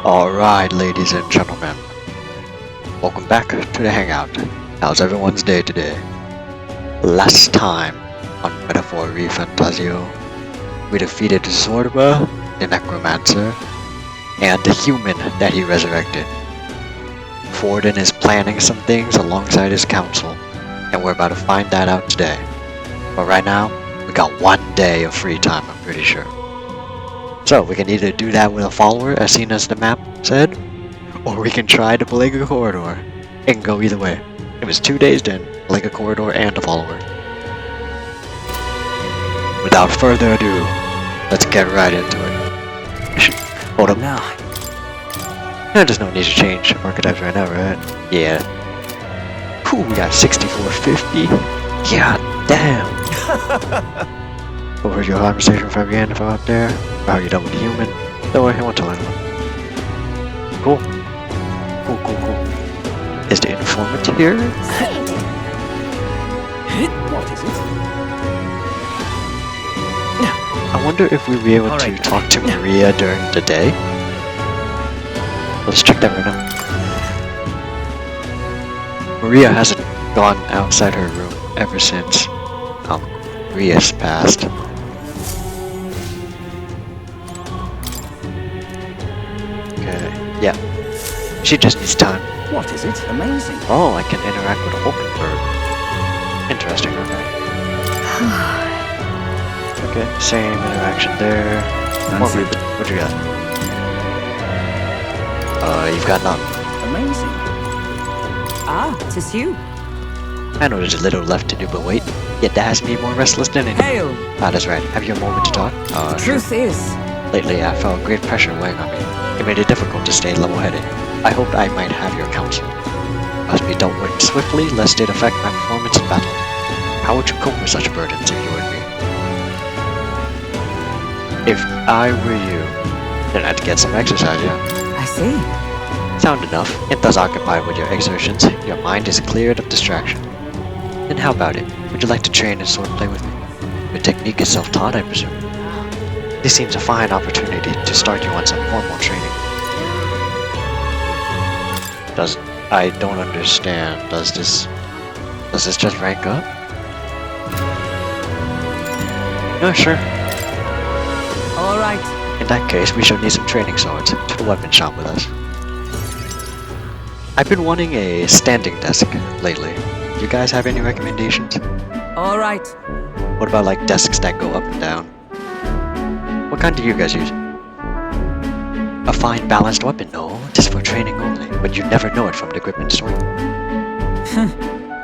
Alright, ladies and gentlemen. Welcome back to the Hangout. How's everyone's day today? Last time on Metaphor Re Fantazio, we defeated Zorba, the Necromancer, and the human that he resurrected. Forden is planning some things alongside his council, and we're about to find that out today. But right now, we got 1 day of free time, I'm pretty sure. So we can either do that with a follower, as seen as the map said, or we can try to play a corridor. It can go either way. It was 2 days then, play a corridor and a follower. Without further ado, let's get right into it. Hold up. No. There's no need to change archetypes right now, right? Yeah. Ooh, we got 6450. God damn. Over your conversation from your info up there. How are you done with the human? Don't worry, I won't tell anyone. Cool. Cool. Is the informant here? What is it? I wonder if we'll be able to talk to Maria during the day. Let's check that right now. Maria hasn't gone outside her room ever since GRIUS passed. Okay, yeah. She just needs time. What is it? Amazing. Oh, I can interact with Hulkenberg. Interesting, okay. Okay, same interaction there. What you got? You've got none. Amazing. Ah, 'tis you. I know there's a little left to do, but wait. Yet that has me more restless than anything. Hail! Ah, that's right. Have you a moment to talk? The truth is, Lately, I felt great pressure weighing on me. It made it difficult to stay level-headed. I hoped I might have your counsel. Must be dealt with swiftly, lest it affect my performance in battle. How would you cope with such burdens if you were me? If I were you, then I'd get some exercise, yeah. I see. Sound enough. And thus occupied with your exertions, your mind is cleared of distraction. Then how about it? Would you like to train and swordplay with me? Your technique is self-taught, I presume. This seems a fine opportunity to start you on some formal training. I don't understand. Does this just rank up? No, sure. All right. In that case, we shall need some training swords. To the weapon shop with us. I've been wanting a standing desk lately. You guys have any recommendations? All right. What about like desks that go up and down? What kind do you guys use? A fine balanced weapon? No, just for training only. But you'd never know it from the grip and swing.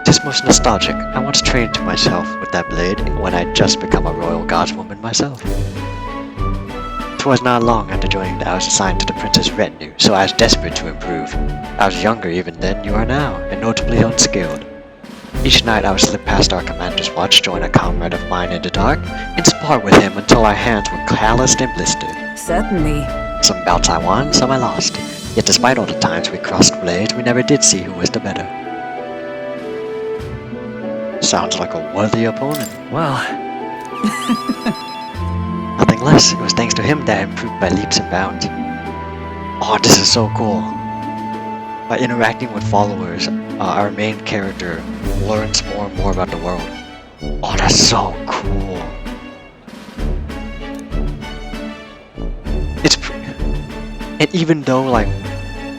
Just most nostalgic. I once trained to myself with that blade when I'd just become a royal guardswoman myself. 'Twas not long after joining that I was assigned to the prince's retinue, so I was desperate to improve. I was younger even then you are now, and notably unskilled. Each night I would slip past our commander's watch, join a comrade of mine in the dark, and spar with him until our hands were calloused and blistered. Certainly. Some bouts I won, some I lost. Yet despite all the times we crossed blades, we never did see who was the better. Sounds like a worthy opponent. Well, Nothing less. It was thanks to him that I improved by leaps and bounds. Oh, this is so cool. By interacting with followers, our main character learns more and more about the world. Oh, that's so cool. And even though, like,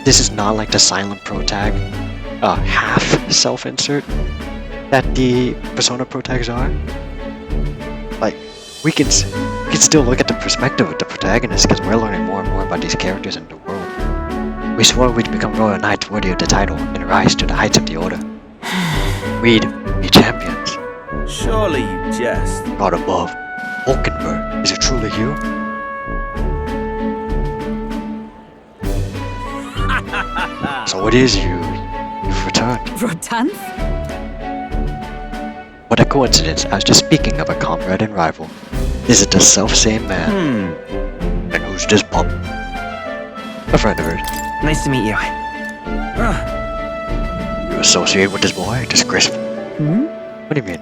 this is not like the silent protag, half self-insert that the Persona protags are, like, we can still look at the perspective of the protagonist because we're learning more and more about these characters in the world. We swore we'd become royal knights worthy of the title and rise to the heights of the order. We'd be champions. surely you jest. God above. Hulkenberg, is it truly you? So it is you. You've returned. Rotanth? What a coincidence. I was just speaking of a comrade and rival. Is it the self-same man? And who's this pup? A friend of hers. Nice to meet you. You associate with this boy? Disgraceful. Hmm? What do you mean?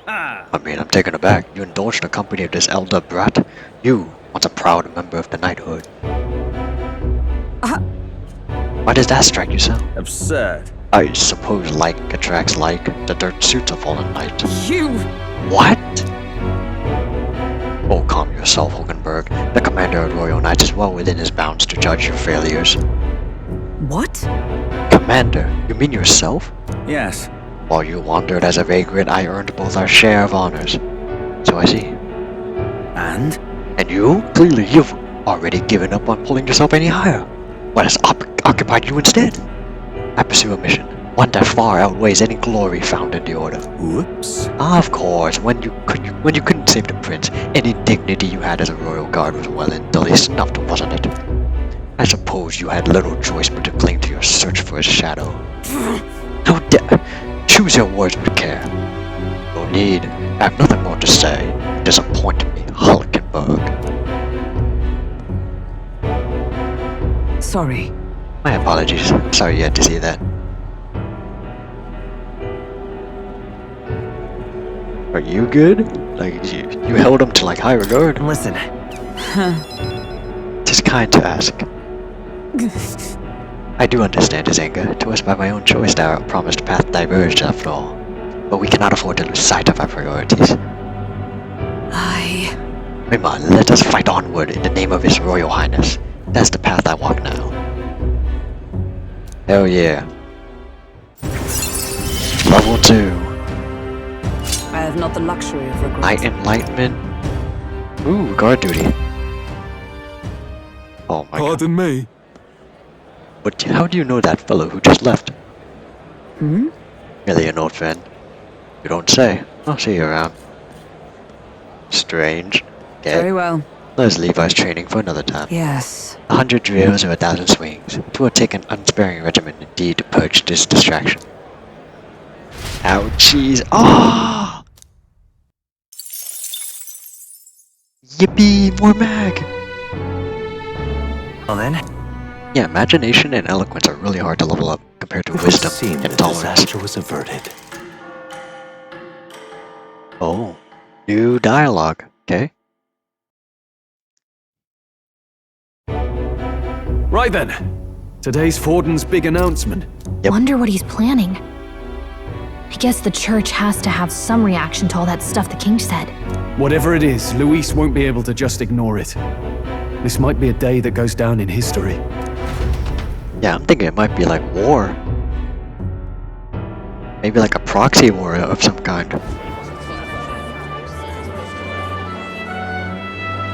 I mean, I'm taken aback. You indulge the company of this elder brat? You, once a proud member of the knighthood. Why does that strike you so? Absurd. I suppose like attracts like. The dirt suits a fallen knight. You! What? Oh, calm yourself, Hulkenberg. The commander of Royal Knights is well within his bounds to judge your failures. What? Commander? You mean yourself? Yes. While you wandered as a vagrant, I earned both our share of honors. So I see. And? And you? Clearly you've already given up on pulling yourself any higher. What has occupied you instead? I pursue a mission, one that far outweighs any glory found in the Order. Whoops. Of course, when you couldn't save the prince, any dignity you had as a royal guard was well and duly snuffed, wasn't it? I suppose you had little choice but to cling to your search for his shadow. How dare! Choose your words with care. No need. I have nothing more to say. You disappoint me, Hulkenberg. Sorry. My apologies. Sorry you had to see that. Are you good? Like, you held him to, like, high regard? Listen. Tis kind to ask. I do understand his anger. It was by my own choice that our promised path diverged after all. But we cannot afford to lose sight of our priorities. Come on, let us fight onward in the name of His Royal Highness. That's the path I walk now. Hell yeah. Level 2. I have not the luxury of regret. Night Enlightenment. Ooh, guard duty. Oh my god. Pardon me. But how do you know that fellow who just left? Hmm? Merely an old friend. You don't say. I'll see you around. Strange. Okay. Very well. Let's leave our training for another time. Yes. 100 drills or 1,000 swings. It will take an unsparing regiment indeed to purge this distraction. Ouchies. Ah! Yippee! More mag! Well then, Yeah, imagination and eloquence are really hard to level up compared to wisdom and tolerance. was averted. Oh. New dialogue. Okay. Right then. Today's Forden's big announcement. Yep. Wonder what he's planning. I guess the church has to have some reaction to all that stuff the king said. Whatever it is, Luis won't be able to just ignore it. This might be a day that goes down in history. Yeah, I'm thinking it might be like war. Maybe like a proxy war of some kind.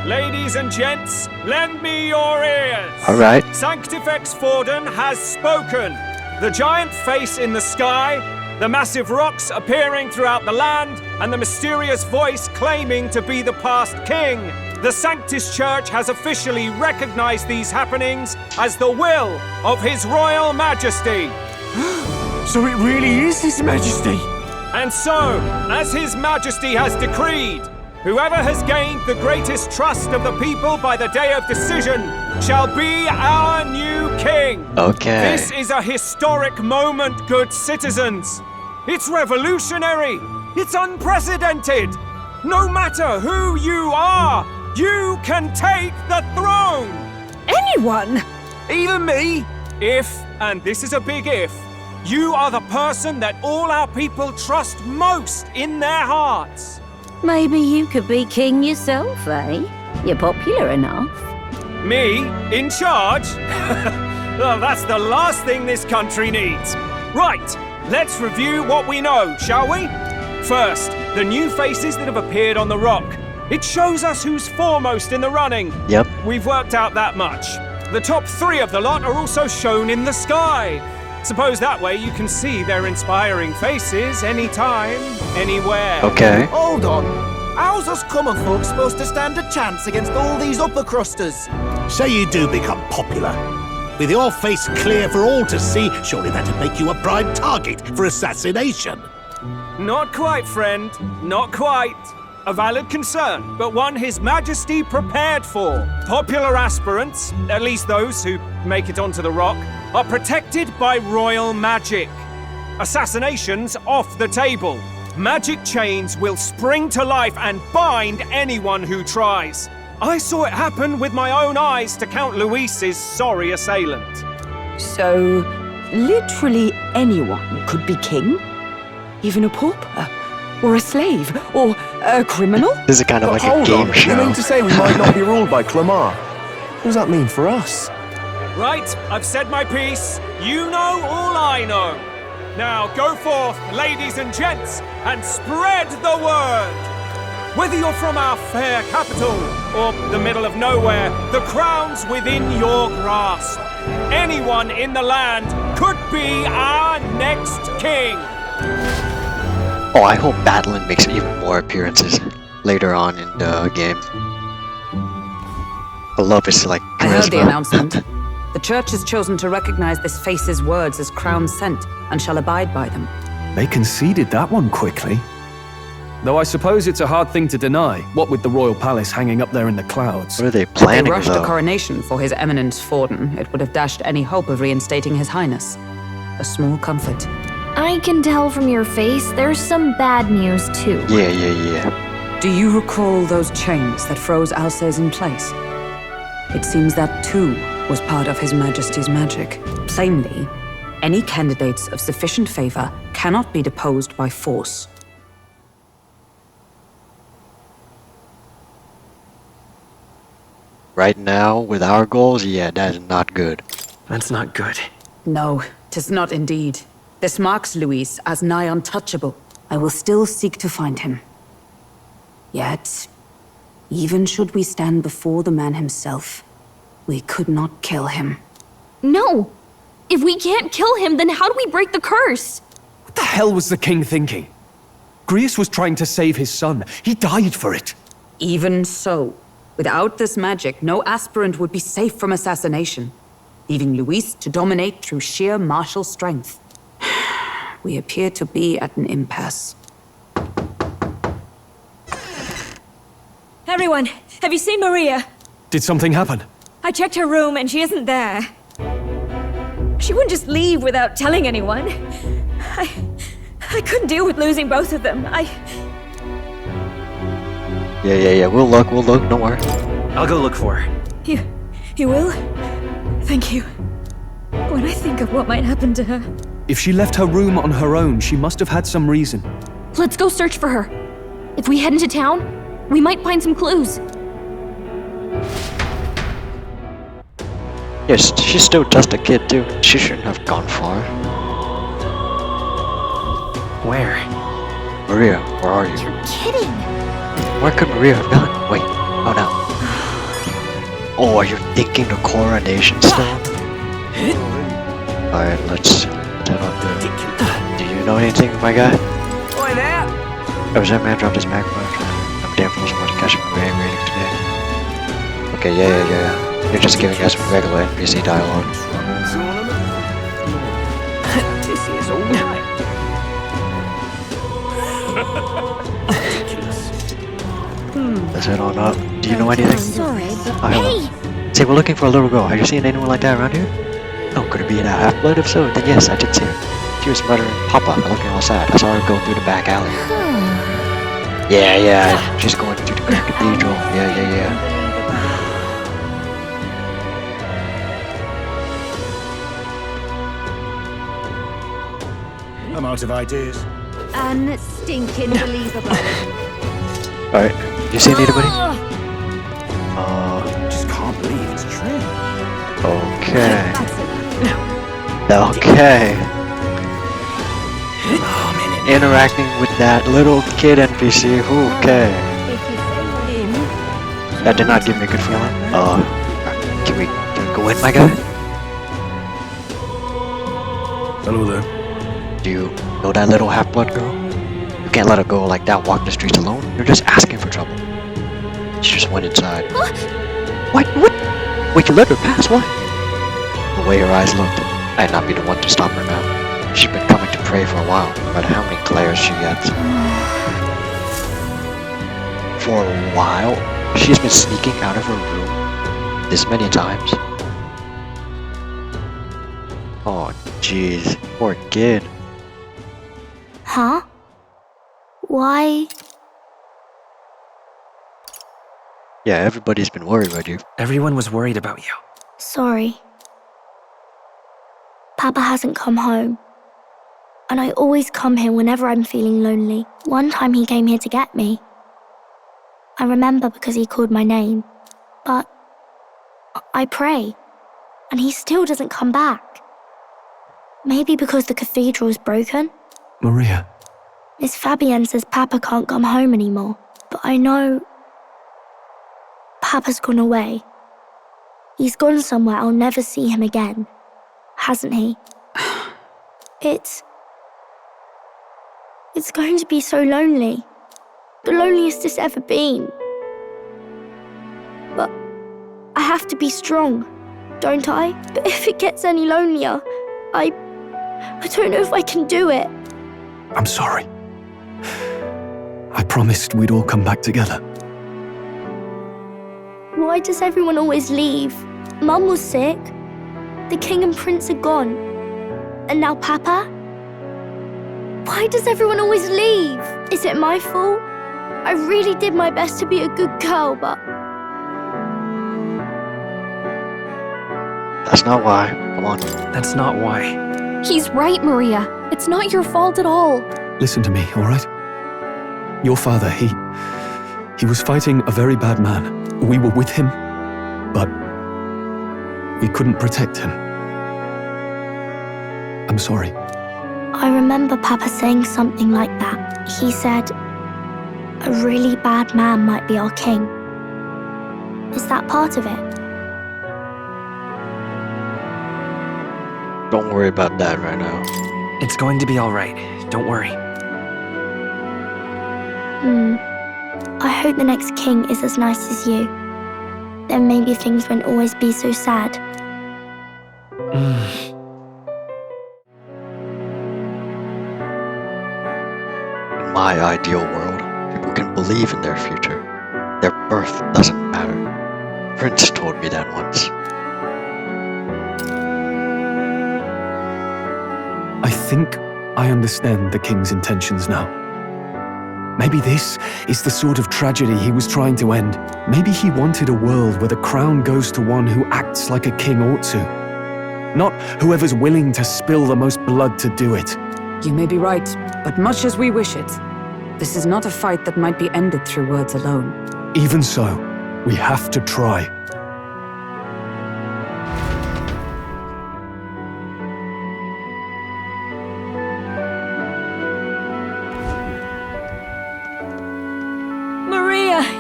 Ladies and gents, lend me your ears. Alright. Sanctifex Forden has spoken. The giant face in the sky, the massive rocks appearing throughout the land, and the mysterious voice claiming to be the past king. The Sanctus Church has officially recognized these happenings as the will of His Royal Majesty. So it really is His Majesty? And so, as His Majesty has decreed, whoever has gained the greatest trust of the people by the day of decision shall be our new king. Okay. This is a historic moment, good citizens. It's revolutionary. It's unprecedented. No matter who you are, you can take the throne. Anyone? Even me. If, and this is a big if, you are the person that all our people trust most in their hearts. Maybe you could be king yourself, eh? You're popular enough. Me? In charge? Well, that's the last thing this country needs. Right, let's review what we know, shall we? First, the new faces that have appeared on the rock. It shows us who's foremost in the running. Yep. We've worked out that much. The top 3 of the lot are also shown in the sky. Suppose that way you can see their inspiring faces anytime, anywhere. Okay. Hold on. How's us common folks supposed to stand a chance against all these upper crusters? Say you do become popular. With your face clear for all to see, surely that'd make you a prime target for assassination. Not quite, friend. Not quite. A valid concern, but one His Majesty prepared for. Popular aspirants, at least those who make it onto the rock, are protected by royal magic. Assassinations off the table. Magic chains will spring to life and bind anyone who tries. I saw it happen with my own eyes to Count Luis's sorry assailant. So, literally anyone could be king? Even a pauper? Or a slave? Or a criminal? This is kind of like a Hold game on. show. You mean to say we might not be ruled by Clamar? What does that mean for us? Right, I've said my piece. You know all I know. Now go forth, ladies and gents, and spread the word. Whether you're from our fair capital or the middle of nowhere, the crown's within your grasp. Anyone in the land could be our next king. Oh, I hope Battling makes even more appearances later on in the game. I love his like charisma. I heard the announcement. The church has chosen to recognize this face's words as crown sent and shall abide by them. They conceded that one quickly. Though I suppose it's a hard thing to deny, what with the royal palace hanging up there in the clouds. What are they They planning rushed though? a coronation for His Eminence Forden. It would have dashed any hope of reinstating His Highness. A small comfort. I can tell from your face there's some bad news too. Yeah. Do you recall those chains that froze Alsace in place? It seems that too was part of His Majesty's magic. Plainly, any candidates of sufficient favor cannot be deposed by force. Right now, with our goals, yeah, that is not good. That's not good. No, 'tis not indeed. This marks Luis as nigh untouchable. I will still seek to find him. Yet, even should we stand before the man himself, we could not kill him. No! If we can't kill him, then how do we break the curse? What the hell was the king thinking? GRIUS was trying to save his son. He died for it. Even so, without this magic, no aspirant would be safe from assassination, leaving Luis to dominate through sheer martial strength. We appear to be at an impasse. Everyone, have you seen Maria? Did something happen? I checked her room and she isn't there. She wouldn't just leave without telling anyone. I couldn't deal with losing both of them. Yeah. We'll look, don't worry. I'll go look for her. You will? Thank you. When I think of what might happen to her. If she left her room on her own, she must have had some reason. Let's go search for her. If we head into town, we might find some clues. Yes, she's still just a kid too. She shouldn't have gone far. Where? Maria, where are you? You're kidding! Where could Maria have gone? Wait, oh no. Oh, are you thinking the coronation stone? Alright, let's head on there. Do you know anything, my guy? Oi there! Oh, was that man dropped his magma? I'm damn fool someone to catch him in rating today. Okay, yeah. You're just giving us regular NPC dialogue. This is alright. Let's head on up. Do you know anything? Sorry, but Hey! Say, we're looking for a little girl. Have you seen anyone like that around here? Oh, could it be a half-blood? If so, then yes, I did see her. She was muttering, Papa, looking all sad. I saw her go through the back alley. Yeah. She's going through the Grand Cathedral. Yeah. I'm out of ideas. Unstinking believable. Alright, you seen anybody? Just can't believe it's true. Okay. That's it. Okay. Interacting with that little kid NPC. Okay. If you say him, That did not give me a good feeling. Can we go in, my guy? Hello there. Do you know that little half-blood girl? You can't let her go like that, walk the streets alone. You're just asking for trouble. She just went inside. What? Wait, you let her pass? What? The way her eyes looked, I'd not be the one to stop her now. She's been coming to pray for a while, no matter how many glares she gets. For a while? She's been sneaking out of her room this many times? Oh, jeez. Poor kid. Huh? Why? Yeah, everybody's been worried about you. Everyone was worried about you. Sorry. Papa hasn't come home. And I always come here whenever I'm feeling lonely. One time he came here to get me. I remember because he called my name. But I pray, and he still doesn't come back. Maybe because the cathedral's broken? Maria. Miss Fabienne says Papa can't come home anymore. But I know Papa's gone away. He's gone somewhere I'll never see him again. Hasn't he? It's going to be so lonely. The loneliest it's ever been. But I have to be strong, don't I? But if it gets any lonelier, I don't know if I can do it. I'm sorry. I promised we'd all come back together. Why does everyone always leave? Mum was sick. The king and prince are gone. And now Papa? Why does everyone always leave? Is it my fault? I really did my best to be a good girl, but... That's not why. Come on. That's not why. He's right, Maria. It's not your fault at all. Listen to me, all right? Your father, he was fighting a very bad man. We were with him, but we couldn't protect him. I'm sorry. I remember Papa saying something like that. He said, a really bad man might be our king. Is that part of it? Don't worry about that right now. It's going to be all right. Don't worry. I hope the next king is as nice as you. Then maybe things won't always be so sad. In my ideal world, people can believe in their future. Their birth doesn't matter. Prince told me that once. I think I understand the king's intentions now. Maybe this is the sort of tragedy he was trying to end. Maybe he wanted a world where the crown goes to one who acts like a king ought to. Not whoever's willing to spill the most blood to do it. You may be right, but much as we wish it, this is not a fight that might be ended through words alone. Even so, we have to try.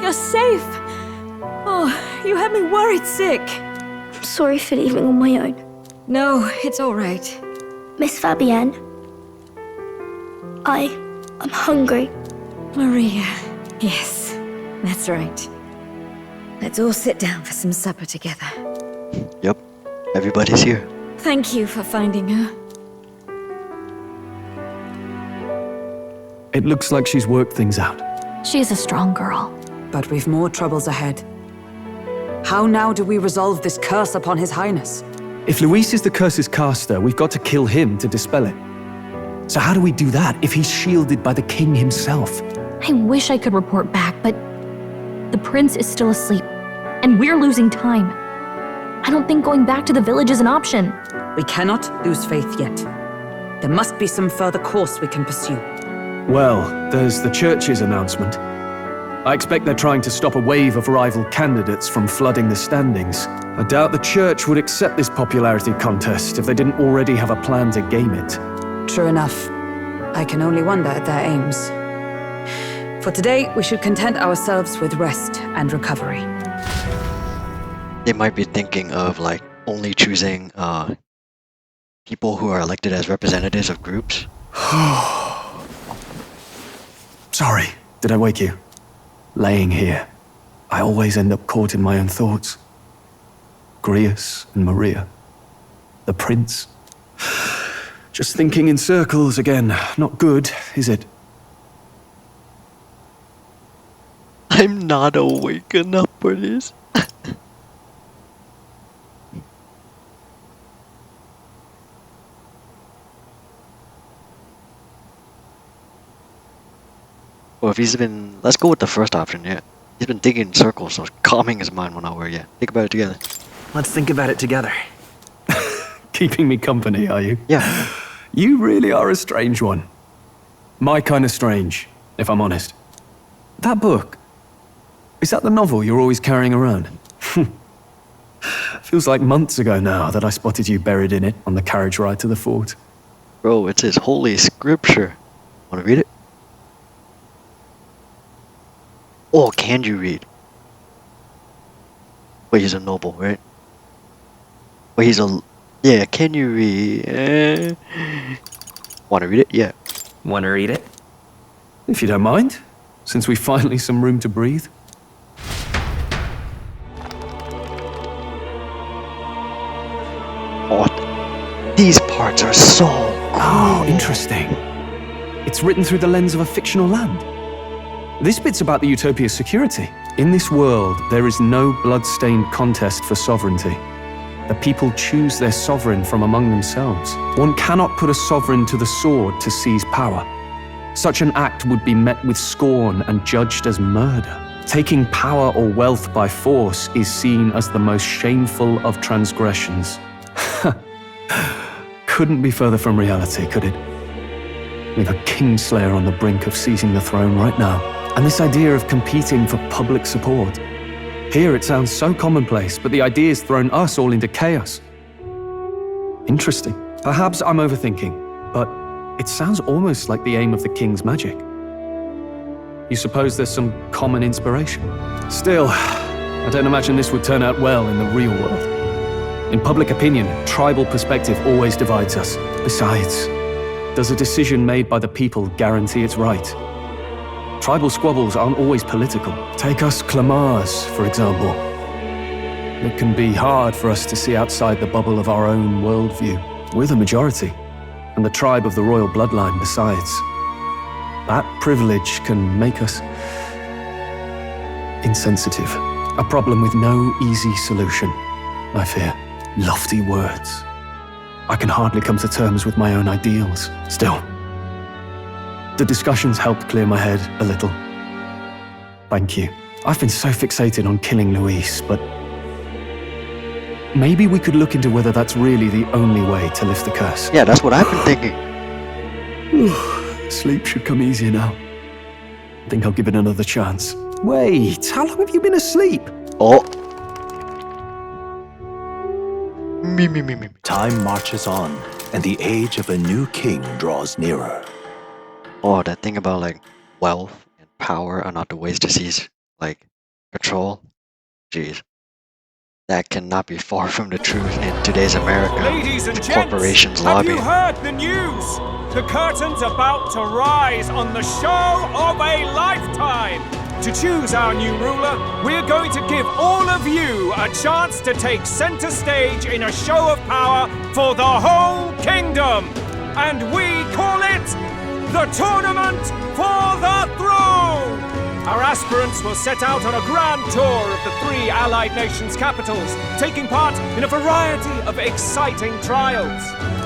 You're safe! Oh, you had me worried sick. I'm sorry for leaving on my own. No, it's all right. Miss Fabienne, I'm hungry. Maria, yes, that's right. Let's all sit down for some supper together. Yep, everybody's here. Thank you for finding her. It looks like she's worked things out. She's a strong girl. But we've more troubles ahead. How now do we resolve this curse upon His Highness? If Luis is the curse's caster, we've got to kill him to dispel it. So how do we do that if he's shielded by the king himself? I wish I could report back, but the prince is still asleep, and we're losing time. I don't think going back to the village is an option. We cannot lose faith yet. There must be some further course we can pursue. Well, there's the church's announcement. I expect they're trying to stop a wave of rival candidates from flooding the standings. I doubt the church would accept this popularity contest if they didn't already have a plan to game it. True enough. I can only wonder at their aims. For today, we should content ourselves with rest and recovery. They might be thinking of, like, only choosing, people who are elected as representatives of groups. Sorry, did I wake you? Laying here, I always end up caught in my own thoughts. GRIUS and Maria. The prince. Just thinking in circles again. Not good, is it? I'm not awake enough for this. Well, if he's been... Let's go with the first option, yeah. He's been thinking in circles, so calming his mind will not work yet. Think about it together. Let's think about it together. Keeping me company, are you? Yeah. You really are a strange one. My kind of strange, if I'm honest. That book, is that the novel you're always carrying around? Feels like months ago now that I spotted you buried in it on the carriage ride to the fort. Bro, it's his holy scripture. Wanna read it? Oh, can you read? Wait, he's a noble, right? Wait, he's a... Yeah, can you read? Wanna read it? Yeah. Want to read it? If you don't mind, since we finally some room to breathe. Oh, these parts are so cool. Oh, interesting. It's written through the lens of a fictional land. This bit's about the Utopia's security. In this world, there is no blood-stained contest for sovereignty. The people choose their sovereign from among themselves. One cannot put a sovereign to the sword to seize power. Such an act would be met with scorn and judged as murder. Taking power or wealth by force is seen as the most shameful of transgressions. Couldn't be further from reality, could it? We have a kingslayer on the brink of seizing the throne right now. And this idea of competing for public support. Here it sounds so commonplace, but the idea's thrown us all into chaos. Interesting. Perhaps I'm overthinking, but it sounds almost like the aim of the king's magic. You suppose there's some common inspiration? Still, I don't imagine this would turn out well in the real world. In public opinion, tribal perspective always divides us. Besides, does a decision made by the people guarantee it's right? Tribal squabbles aren't always political. Take us Clamars, for example. It can be hard for us to see outside the bubble of our own worldview. We're the majority, and the tribe of the royal bloodline besides. That privilege can make us insensitive. A problem with no easy solution, I fear. Lofty words. I can hardly come to terms with my own ideals. Still, the discussions helped clear my head a little. Thank you. I've been so fixated on killing Luis, but maybe we could look into whether that's really the only way to lift the curse. Yeah, that's what I've been thinking. Sleep should come easier now. I think I'll give it another chance. Wait, how long have you been asleep? Oh. Me. Time marches on, and the age of a new king draws nearer. Oh, that thing about like wealth and power are not the ways to seize like control. Jeez. That cannot be far from the truth in today's America. Ladies and The gents, corporations have lobby. you heard the news? The curtain's about to rise on the show of a lifetime. To choose our new ruler, we're going to give all of you a chance to take center stage in a show of power for the whole kingdom. And we call it the Tournament for the Throne! Our aspirants will set out on a grand tour of the 3 allied nations' capitals, taking part in a variety of exciting trials.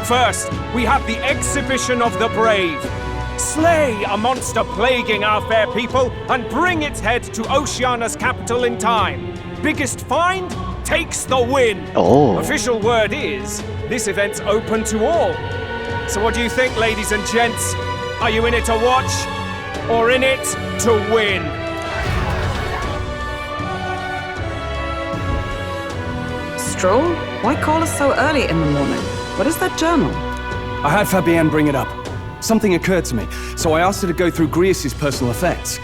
First, we have the Exhibition of the Brave. Slay a monster plaguing our fair people and bring its head to Oceania's capital in time. Biggest find takes the win. Oh. Official word is, this event's open to all. So what do you think, ladies and gents? Are you in it to watch, or in it to win? Strohl, why call us so early in the morning? What is that journal? I had Fabienne bring it up. Something occurred to me, so I asked her to go through GRIUS's personal effects.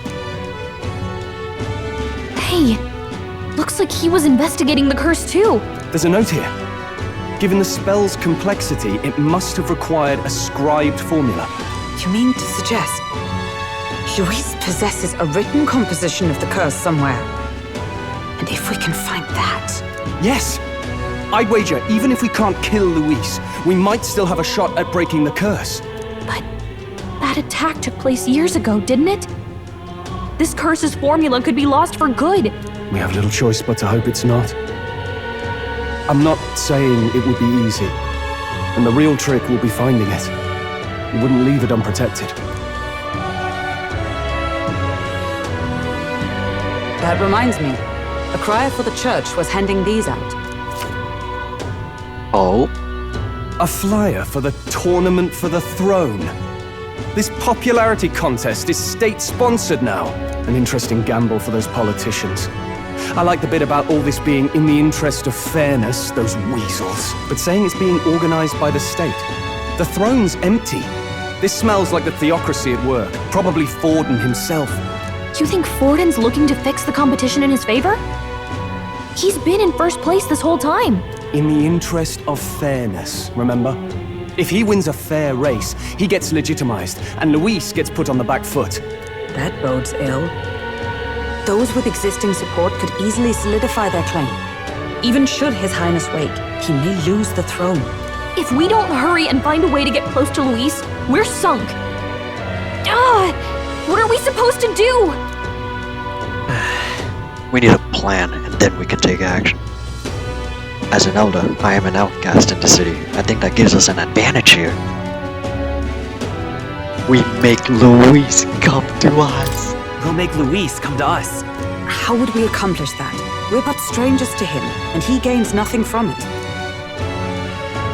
Hey, looks like he was investigating the curse too. There's a note here. Given the spell's complexity, it must have required a scribed formula. You mean to suggest Luis possesses a written composition of the curse somewhere? And if we can find that... Yes! I'd wager, even if we can't kill Luis, we might still have a shot at breaking the curse. But that attack took place years ago, didn't it? This curse's formula could be lost for good. We have little choice but to hope it's not. I'm not saying it would be easy, and the real trick will be finding it. We wouldn't leave it unprotected. That reminds me. A crier for the church was handing these out. Oh. A flyer for the Tournament for the Throne. This popularity contest is state-sponsored now. An interesting gamble for those politicians. I like the bit about all this being in the interest of fairness, those weasels. But saying it's being organized by the state. The throne's empty. This smells like the theocracy at work. Probably Forden himself. You think Forden's looking to fix the competition in his favor? He's been in first place this whole time. In the interest of fairness, remember? If he wins a fair race, he gets legitimized, and Luis gets put on the back foot. That bodes ill. Those with existing support could easily solidify their claim. Even should His Highness wake, he may lose the throne. If we don't hurry and find a way to get close to Luis, we're sunk. What are we supposed to do? We need a plan, and then we can take action. As an elder, I am an outcast in the city. I think that gives us an advantage here. We make Luis come to us. We'll make Luis come to us. How would we accomplish that? We're but strangers to him, and he gains nothing from it.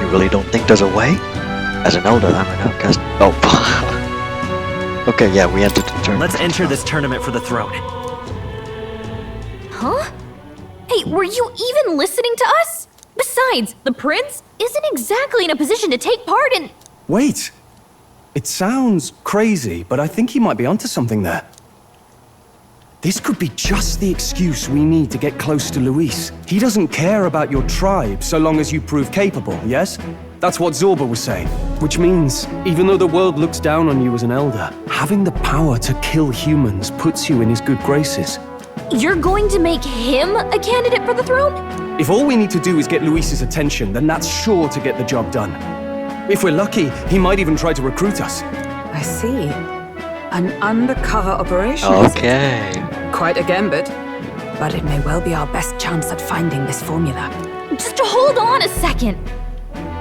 You really don't think there's a way? As an elder, I'm an outcast. Oh. Okay, yeah, we entered the tournament. Let's enter this tournament for the throne. Huh? Hey, were you even listening to us? Besides, the prince isn't exactly in a position to take part in... Wait. It sounds crazy, but I think he might be onto something there. This could be just the excuse we need to get close to Luis. He doesn't care about your tribe so long as you prove capable, yes? That's what Zorba was saying. Which means, even though the world looks down on you as an elder, having the power to kill humans puts you in his good graces. You're going to make him a candidate for the throne? If all we need to do is get Luis's attention, then that's sure to get the job done. If we're lucky, he might even try to recruit us. I see. An undercover operation. Okay. Quite a gambit. But it may well be our best chance at finding this formula. Just hold on a second.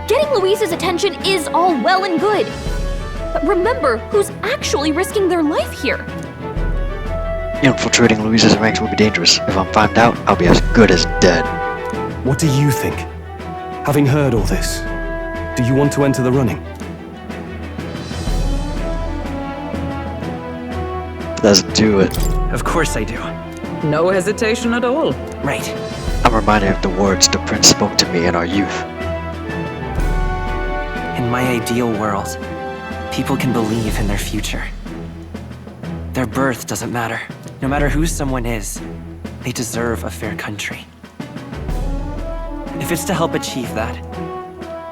Getting Luis's attention is all well and good. But remember who's actually risking their life here. Infiltrating Luis's ranks will be dangerous. If I'm found out, I'll be as good as dead. What do you think? Having heard all this, do you want to enter the running? Let's do it. Of course I do. No hesitation at all. Right. I'm reminded of the words the prince spoke to me in our youth. In my ideal world, people can believe in their future. Their birth doesn't matter. No matter who someone is, they deserve a fair country. If it's to help achieve that,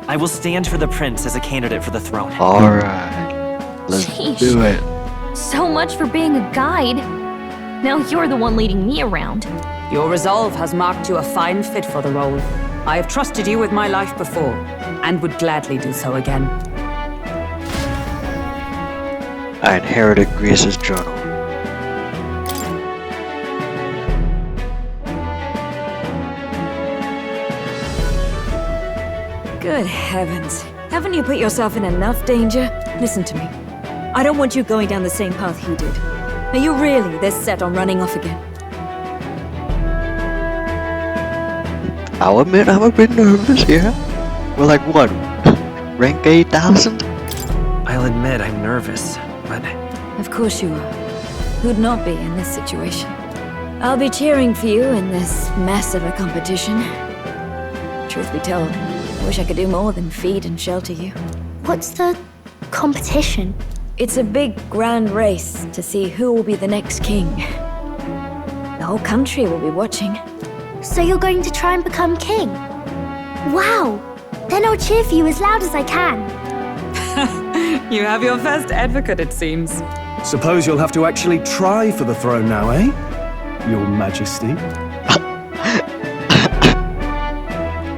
I will stand for the prince as a candidate for the throne. Alright. Let's do it. So much for being a guide. Now you're the one leading me around. Your resolve has marked you a fine fit for the role. I have trusted you with my life before, and would gladly do so again. I inherited GRIUS's journal. Good heavens. Haven't you put yourself in enough danger? Listen to me. I don't want you going down the same path he did. Are you really this set on running off again? I'll admit I'm a bit nervous here. We're like what? Rank 8,000? I'll admit I'm nervous, but... Of course you are. Who'd not be in this situation? I'll be cheering for you in this mess of a competition. Truth be told, I wish I could do more than feed and shelter you. What's the competition? It's a big, grand race to see who will be the next king. The whole country will be watching. So you're going to try and become king? Wow! Then I'll cheer for you as loud as I can. You have your first advocate, it seems. Suppose you'll have to actually try for the throne now, eh? Your Majesty.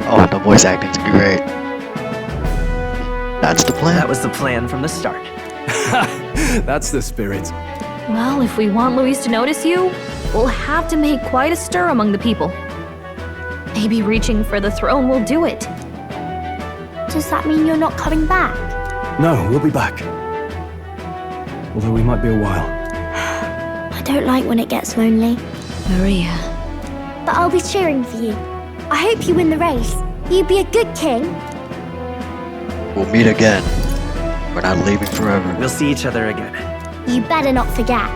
Oh, the voice acting's great. That's the plan. That was the plan from the start. That's the spirit. Well, if we want Luis to notice you, we'll have to make quite a stir among the people. Maybe reaching for the throne will do it. Does that mean you're not coming back? No, we'll be back. Although we might be a while. I don't like when it gets lonely. Maria. But I'll be cheering for you. I hope you win the race. You'd be a good king. We'll meet again. We're not leaving forever. We'll see each other again. You better not forget.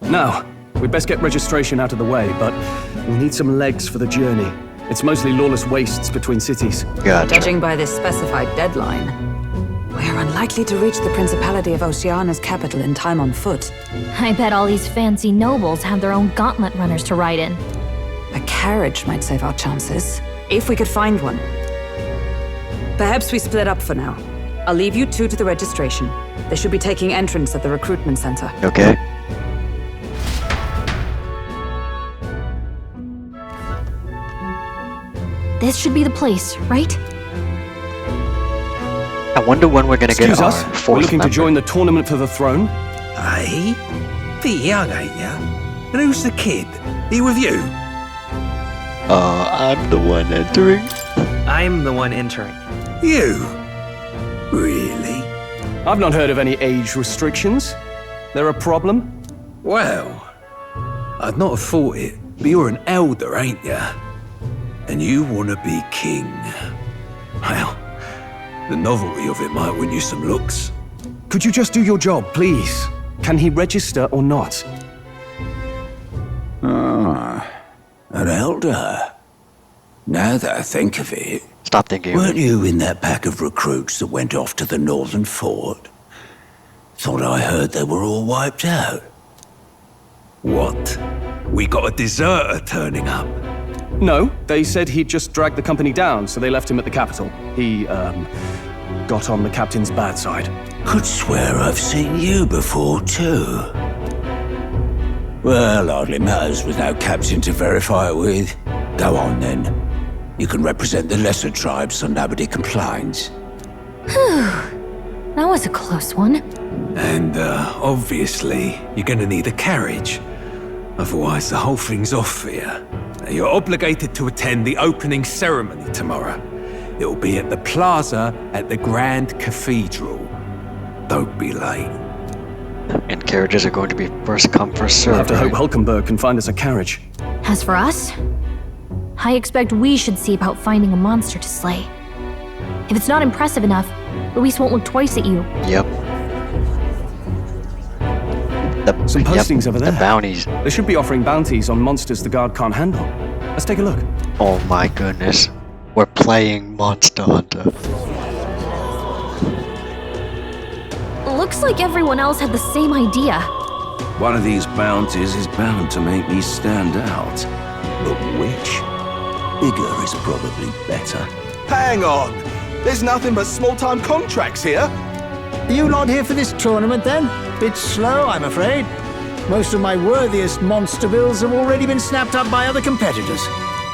Now, we'd best get registration out of the way, but we'll need some legs for the journey. It's mostly lawless wastes between cities. Gotcha. Judging by this specified deadline, we're unlikely to reach the Principality of Oceana's capital in time on foot. I bet all these fancy nobles have their own gauntlet runners to ride in. A carriage might save our chances, if we could find one. Perhaps we split up for now. I'll leave you two to the registration. They should be taking entrance at the recruitment center. Okay. This should be the place, right? I wonder when we're gonna Excuse get us, our 4th we're looking member. to join the tournament for the throne. Hey? Bit young, ain't ya? And who's the kid? He with you? I'm the one entering. I'm the one entering. You? Really? I've not heard of any age restrictions. There a problem? Well, I'd not have thought it, but you're an elder, ain't ya? And you want to be king. Well, the novelty of it might win you some looks. Could you just do your job, please? Can he register or not? An elder? Now that I think of it, Stop thinking. weren't you in that pack of recruits that went off to the northern fort? Thought I heard they were all wiped out. What? We got a deserter turning up? No, they said he'd just dragged the company down, so they left him at the capital. He, got on the captain's bad side. Could swear I've seen you before, too. Well, hardly matters with no captain to verify it with. Go on, then. You can represent the lesser tribes so nobody complains. That was a close one. And, obviously, you're gonna need a carriage. Otherwise, the whole thing's off for you. You're obligated to attend the opening ceremony tomorrow. It'll be at the plaza at the Grand Cathedral. Don't be late. And carriages are going to be first come, first served. We'll have to hope right? Hulkenberg can find us a carriage. As for us, I expect we should see about finding a monster to slay. If it's not impressive enough, Luis won't look twice at you. Yep. Some postings over there. The bounties. They should be offering bounties on monsters the guard can't handle. Let's take a look. Oh my goodness. We're playing Monster Hunter. Looks like everyone else had the same idea. One of these bounties is bound to make me stand out. But which? Bigger is probably better. Hang on! There's nothing but small-time contracts here. Are you not here for this tournament then? Bit slow, I'm afraid. Most of my worthiest monster bills have already been snapped up by other competitors.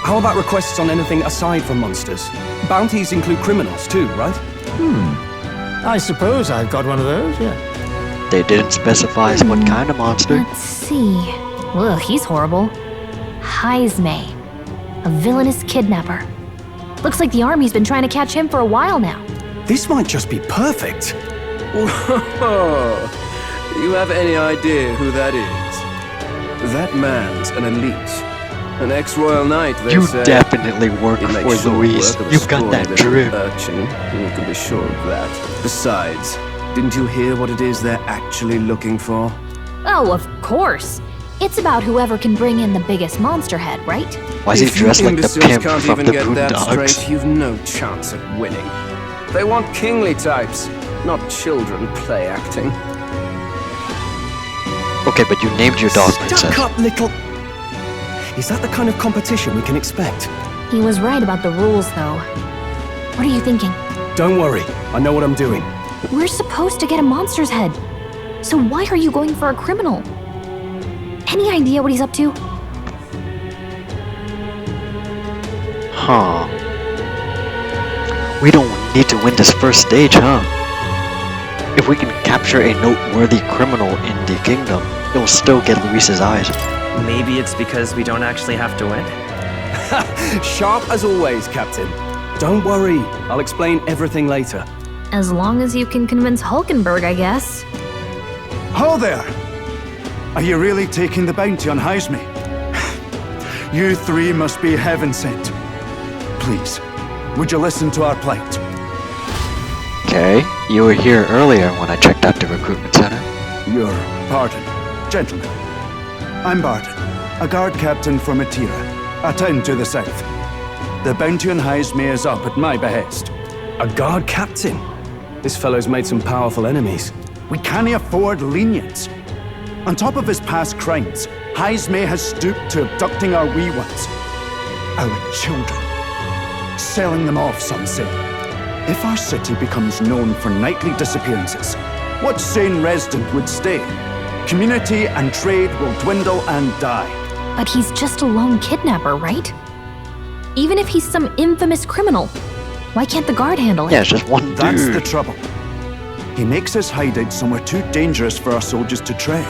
How about requests on anything aside from monsters? Bounties include criminals too, right? I suppose I've got one of those, yeah. They didn't specify what kind of monster. Let's see. Ugh, he's horrible. Heisme, a villainous kidnapper. Looks like the army's been trying to catch him for a while now. This might just be perfect. Whoa! You have any idea who that is? That man's an elite. An ex-royal knight, they You say. definitely work He for makes short Luis. work of a You've got scrawny that little drip. urchin. You can be sure of that. Besides, didn't you hear what it is they're actually looking for? Oh, of course. It's about whoever can bring in the biggest monster head, right? Why is he dressed like the If you pimp can't from even the get that Boondocks? straight, you've no chance at winning. They want kingly types, not children play acting. Okay, but you named your dog Princess. Stuck up little... Is that the kind of competition we can expect? He was right about the rules, though. What are you thinking? Don't worry, I know what I'm doing. We're supposed to get a monster's head. So why are you going for a criminal? Any idea what he's up to? Huh. We don't need to win this first stage, huh? If we can capture a noteworthy criminal in the kingdom, it will still get Luis's eyes. Maybe it's because we don't actually have to win? Sharp as always, Captain. Don't worry, I'll explain everything later. As long as you can convince Hulkenberg, I guess. Ho there! Are you really taking the bounty on Heisme? You three must be heaven sent. Please, Would you listen to our plight? Okay, you were here earlier when I checked out the recruitment center. Your pardon, gentlemen. I'm Barton, a guard captain for Matira, a town to the south. The bounty on Heisme is up at my behest. A guard captain? This fellow's made some powerful enemies. We can't afford lenience. On top of his past crimes, Heisme has stooped to abducting our wee ones. Our children. Selling them off, some say. If our city becomes known for nightly disappearances, what sane resident would stay? Community and trade will dwindle and die. But he's just a lone kidnapper, right? Even if he's some infamous criminal, why can't the guard handle it? Yeah, it's just one dude. That's the trouble. He makes his hideout somewhere too dangerous for our soldiers to tread.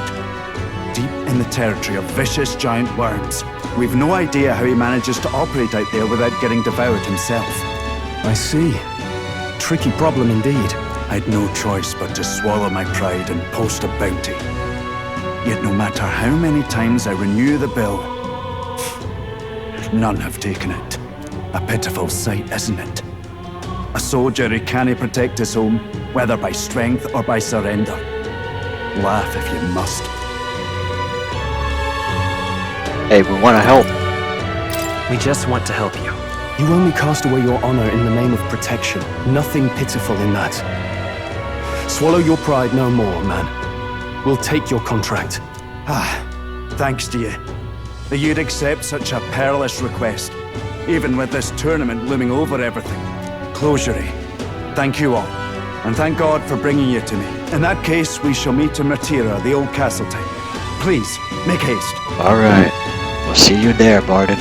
Deep in the territory of vicious giant worms. We've no idea how he manages to operate out there without getting devoured himself. I see. Tricky problem indeed. I'd no choice but to swallow my pride and post a bounty. Yet no matter how many times I renew the bill, none have taken it. A pitiful sight, isn't it? A soldier who can't protect his home, whether by strength or by surrender. Laugh if you must. Hey, we want to help. We just want to help you. You only cast away your honor in the name of protection. Nothing pitiful in that. Swallow your pride no more, man. We'll take your contract. Thanks to you. That you'd accept such a perilous request, even with this tournament looming over everything. Closure. Thank you all, and thank God for bringing you to me. In that case, we shall meet in Matira, the old castle town. Please, make haste. Alright, we'll see you there, Barden.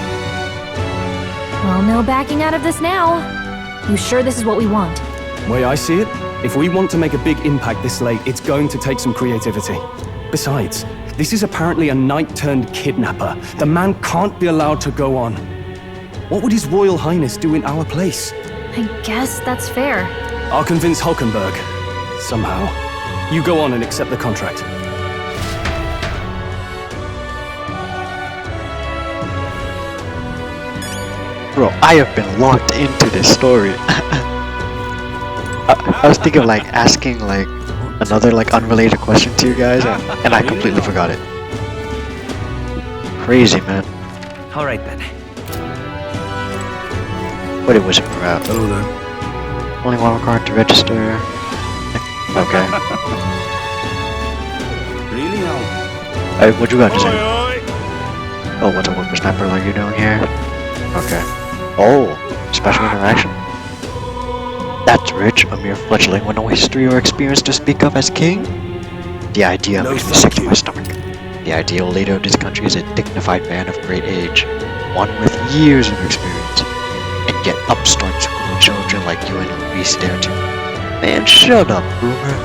Well, no backing out of this now. You sure this is what we want? Way I see it, if we want to make a big impact this late, it's going to take some creativity. Besides, this is apparently a knight-turned-kidnapper. The man can't be allowed to go on. What would His Royal Highness do in our place? I guess that's fair. I'll convince Hulkenberg. Somehow. You go on and accept the contract. Bro, I have been locked into this story. I was thinking of like asking like another like unrelated question to you guys, and I completely forgot it. Crazy, man. All right then. What it was about? Hello there. Only one card to register. Okay. Really now? Hey, what you got to say? Oh, what's a whippersnapper like you doing here? Okay. Oh, special interaction. That's rich, a mere fledgling with no history or experience to speak of as king? The idea makes me sick to my stomach. The ideal leader of this country is a dignified man of great age, one with years of experience, and yet upstarts who grow children like you and Luis dare to. Man, shut up, boomer.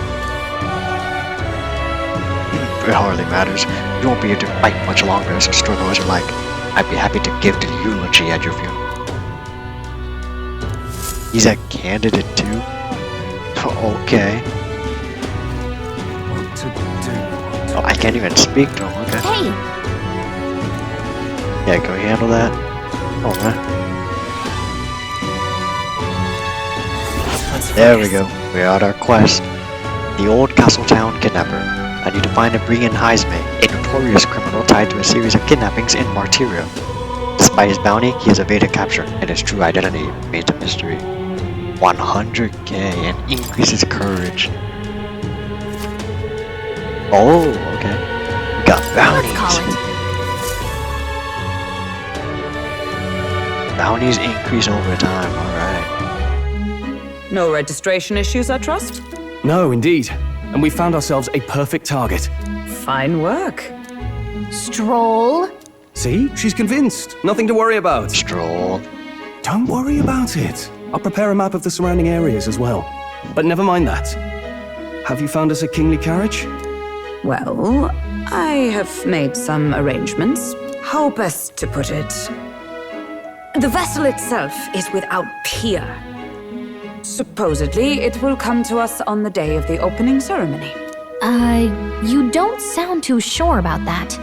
It hardly matters. You won't be able to fight much longer, so struggle as you like. I'd be happy to give the eulogy at your funeral. He's a candidate too? Okay. What to do? Oh, I can't even speak to him, okay. Hey! Yeah, can we handle that? Oh, man. There we go. We're at our quest. The old castle town kidnapper. I need to find and bring in Heisme, a notorious criminal tied to a series of kidnappings in Martyria. Despite his bounty, he has evaded capture, and his true identity remains a mystery. 100k and increases courage. Oh, okay. We got bounties. Bounties increase over time, alright. No registration issues, I trust? No, indeed. And we found ourselves a perfect target. Fine work. Strohl? See? She's convinced. Nothing to worry about. Strohl. Don't worry about it. I'll prepare a map of the surrounding areas as well. But never mind that. Have you found us a kingly carriage? Well, I have made some arrangements. How best to put it? The vessel itself is without peer. Supposedly, it will come to us on the day of the opening ceremony. You don't sound too sure about that.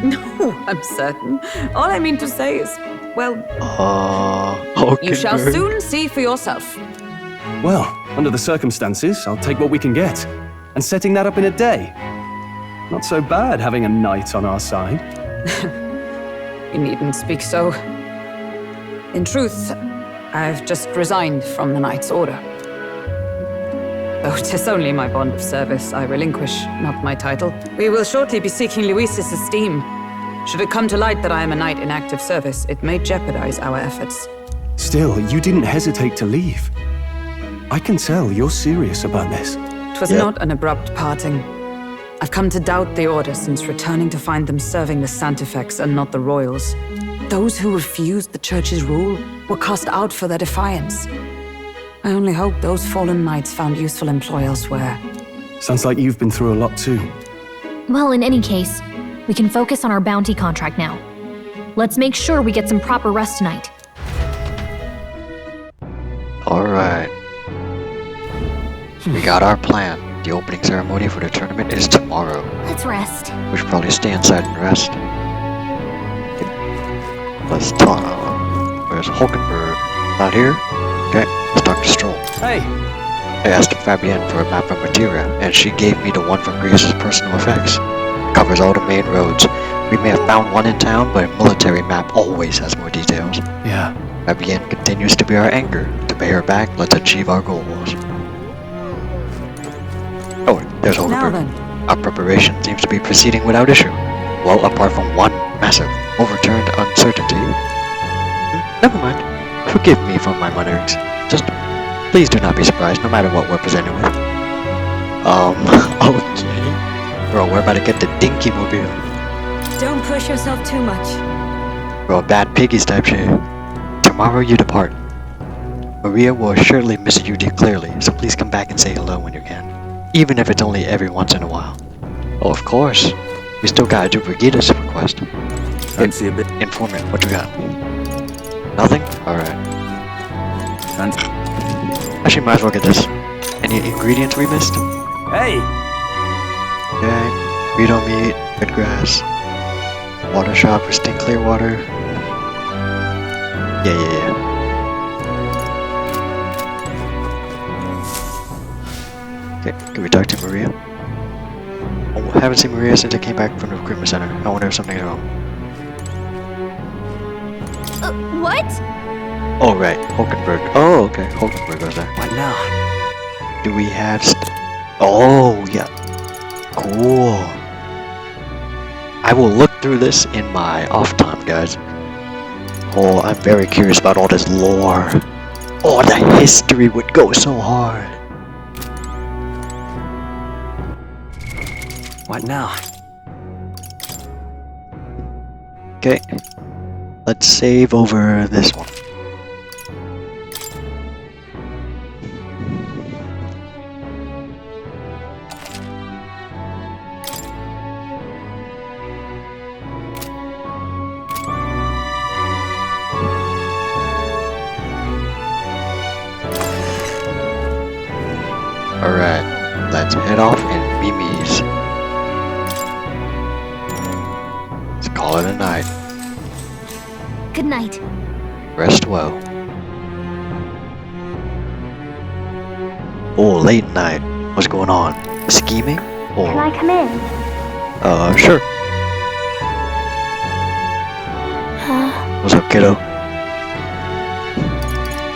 No, I'm certain. All I mean to say is, well, Okay. you shall soon see for yourself. Well, under the circumstances, I'll take what we can get. And setting that up in a day. Not so bad having a knight on our side. You needn't speak so. In truth, I've just resigned from the Knight's Order. Though 'tis only my bond of service I relinquish, not my title. We will shortly be seeking Luis's esteem. Should it come to light that I am a knight in active service, it may jeopardize our efforts. Still, you didn't hesitate to leave. I can tell you're serious about this. 'Twas not an abrupt parting. I've come to doubt the Order since returning to find them serving the Santifex and not the Royals. Those who refused the Church's rule were cast out for their defiance. I only hope those fallen knights found useful employ elsewhere. Sounds like you've been through a lot too. Well, in any case, we can focus on our bounty contract now. Let's make sure we get some proper rest tonight. Alright. We got our plan. The opening ceremony for the tournament is tomorrow. Let's rest. We should probably stay inside and rest. Let's talk. Where's Hulkenberg? Not here? Okay, let's talk to Strohl. Hey! I asked Fabienne for a map of Materia, and she gave me the one from GRIUS' personal effects. It covers all the main roads. We may have found one in town, but a military map always has more details. Yeah. Fabienne continues to be our anchor. To pay her back, let's achieve our goals. Oh, there's Now Hulkenberg. then. Our preparation seems to be proceeding without issue. Well, apart from one massive, overturned uncertainty. Never mind. Forgive me for my mutterings. Just please do not be surprised, no matter what we're presented with. Okay. Bro, we're about to get the Dinky Mobile. Don't push yourself too much. Bro, bad piggies type shit. Tomorrow you depart. Maria will assuredly miss you clearly, so please come back and say hello when you can. Even if it's only every once in a while. Oh, of course. We still gotta do Brigida's request. Fancy a bit. Informant, what you got? Nothing? Alright. Actually, might as well get this. Any ingredients we missed? Hey! Okay. Burrito meat, good grass. Water shop for stink clear water. Yeah. Okay, can we talk to Maria? Oh, I haven't seen Maria since I came back from the recruitment center. I wonder if something's wrong. What? Oh, right. Hulkenberg. Oh, okay. Hulkenberg goes there. What now? Do we have oh, yeah. Cool. I will look through this in my off time, guys. Oh, I'm very curious about all this lore. Oh, the history would go so hard. What now? Okay. Let's save over this one. Alright, let's head off in Mimi's. Let's call it a night. Good night. Rest well. Oh, late night. What's going on? Scheming? Or... Can I come in? Sure. What's up, kiddo?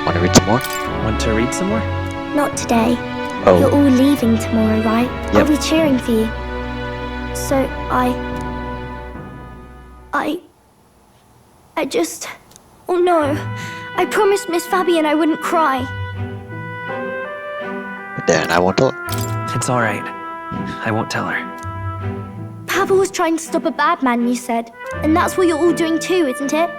Wanna read some more? Want to read some more? Not today. Oh. You're all leaving tomorrow, right? Yep. I'll be cheering for you. So I just... Oh no. I promised Miss Fabienne I wouldn't cry. Then I won't tell her. It's alright. I won't tell her. Papa was trying to stop a bad man, you said. And that's what you're all doing too, isn't it?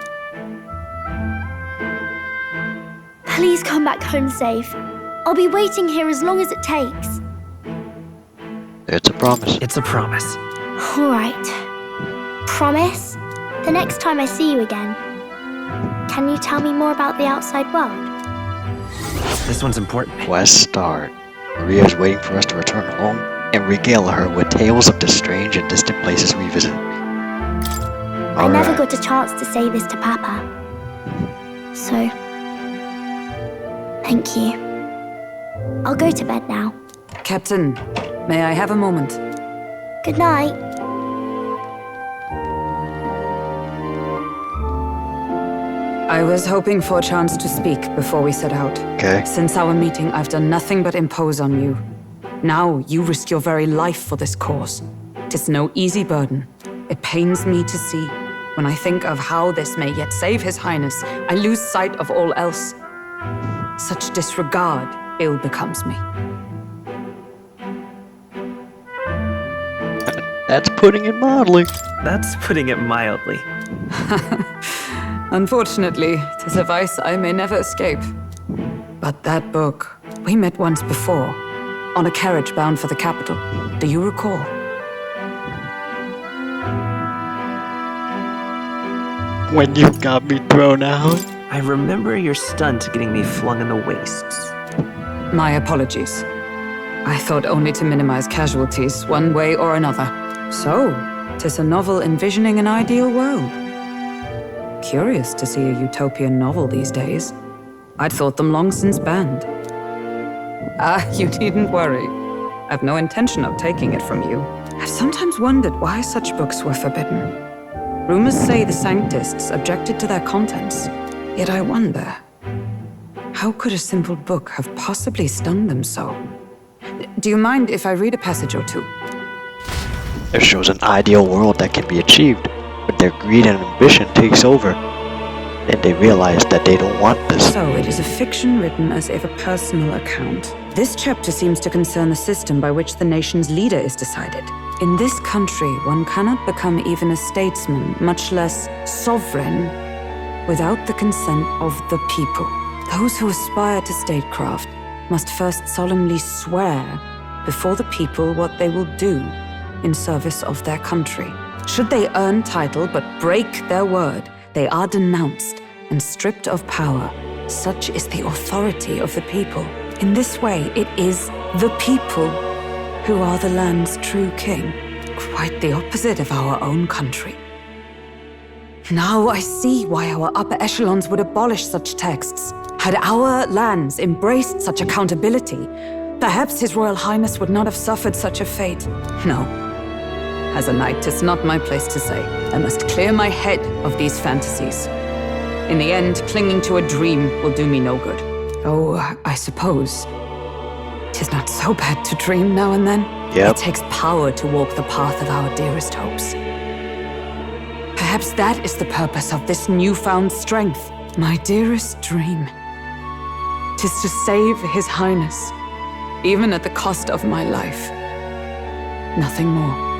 Please come back home safe. I'll be waiting here as long as it takes. It's a promise. It's a promise. All right. Promise? The next time I see you again, can you tell me more about the outside world? This one's important. Quest start. Maria is waiting for us to return home and regale her with tales of the strange and distant places we visit. I never got a chance to say this to Papa. So, thank you. I'll go to bed now. Captain, may I have a moment? Good night. I was hoping for a chance to speak before we set out. Okay. Since our meeting, I've done nothing but impose on you. Now, you risk your very life for this cause. 'Tis no easy burden. It pains me to see. When I think of how this may yet save His Highness, I lose sight of all else. Such disregard ill becomes me. That's putting it mildly. That's putting it mildly. Unfortunately, 'tis a vice I may never escape. But that book, we met once before, on a carriage bound for the capital. Do you recall? When you got me thrown out? I remember your stunt getting me flung in the wastes. My apologies. I thought only to minimize casualties, one way or another. So, 'tis a novel envisioning an ideal world. Curious to see a utopian novel these days. I'd thought them long since banned. You needn't worry. I've no intention of taking it from you. I've sometimes wondered why such books were forbidden. Rumors say the Sanctists objected to their contents. Yet I wonder, how could a simple book have possibly stung them so? Do you mind if I read a passage or two? It shows an ideal world that can be achieved, but their greed and ambition takes over. Then they realize that they don't want this. So it is a fiction written as if a personal account. This chapter seems to concern the system by which the nation's leader is decided. In this country, one cannot become even a statesman, much less sovereign, without the consent of the people. Those who aspire to statecraft must first solemnly swear before the people what they will do in service of their country. Should they earn title but break their word, they are denounced and stripped of power. Such is the authority of the people. In this way, it is the people who are the land's true king. Quite the opposite of our own country. Now I see why our upper echelons would abolish such texts. Had our lands embraced such accountability, perhaps His Royal Highness would not have suffered such a fate. No. As a knight, 'tis not my place to say. I must clear my head of these fantasies. In the end, clinging to a dream will do me no good. Oh, I suppose 'tis not so bad to dream now and then. Yep. It takes power to walk the path of our dearest hopes. Perhaps that is the purpose of this newfound strength. My dearest dream. 'Tis to save His Highness, even at the cost of my life. Nothing more.